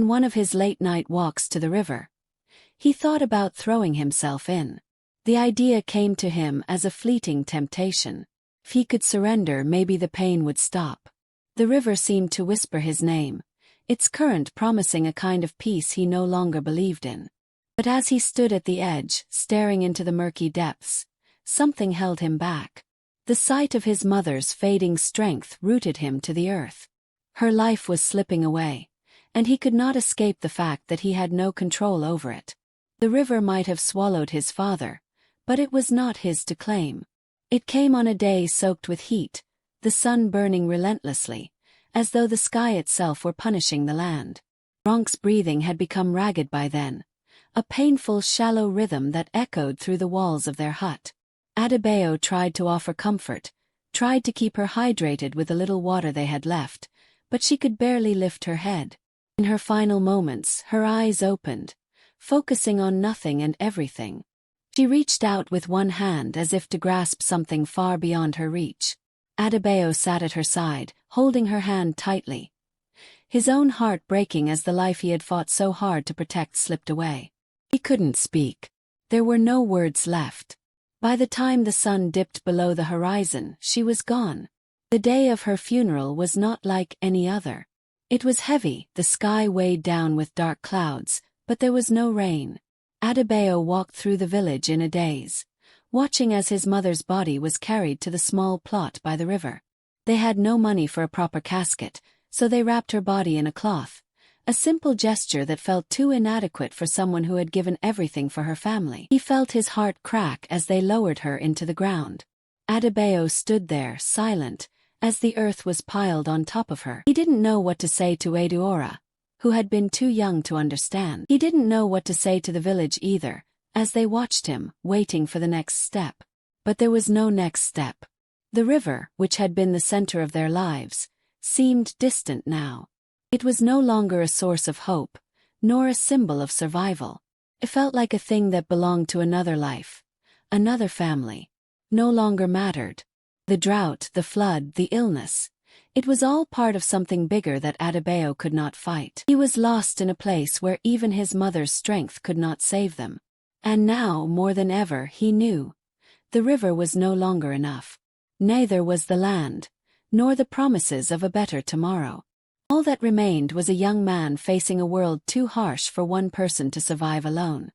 On one of his late-night walks to the river, he thought about throwing himself in. The idea came to him as a fleeting temptation. If he could surrender, maybe the pain would stop. The river seemed to whisper his name, its current promising a kind of peace he no longer believed in. But as he stood at the edge, staring into the murky depths, something held him back. The sight of his mother's fading strength rooted him to the earth. Her life was slipping away, and he could not escape the fact that he had no control over it. The river might have swallowed his father, but it was not his to claim. It came on a day soaked with heat, the sun burning relentlessly, as though the sky itself were punishing the land. Ronk's breathing had become ragged by then, a painful shallow rhythm that echoed through the walls of their hut. Adebayo tried to offer comfort, tried to keep her hydrated with the little water they had left, but she could barely lift her head. In her final moments, her eyes opened, focusing on nothing and everything. She reached out with one hand as if to grasp something far beyond her reach. Adebayo sat at her side, holding her hand tightly, his own heart breaking as the life he had fought so hard to protect slipped away. He couldn't speak. There were no words left. By the time the sun dipped below the horizon, she was gone. The day of her funeral was not like any other. It was heavy, the sky weighed down with dark clouds, but there was no rain. Adebayo walked through the village in a daze, watching as his mother's body was carried to the small plot by the river. They had no money for a proper casket, so they wrapped her body in a cloth, a simple gesture that felt too inadequate for someone who had given everything for her family. He felt his heart crack as they lowered her into the ground. Adebayo stood there, silent, as the earth was piled on top of her. He didn't know what to say to Adebayo, who had been too young to understand. He didn't know what to say to the village either, as they watched him, waiting for the next step. But there was no next step. The river, which had been the center of their lives, seemed distant now. It was no longer a source of hope, nor a symbol of survival. It felt like a thing that belonged to another life, another family. No longer mattered. The drought, the flood, the illness. It was all part of something bigger that Adebayo could not fight. He was lost in a place where even his mother's strength could not save them. And now, more than ever, he knew. The river was no longer enough. Neither was the land, nor the promises of a better tomorrow. All that remained was a young man facing a world too harsh for one person to survive alone.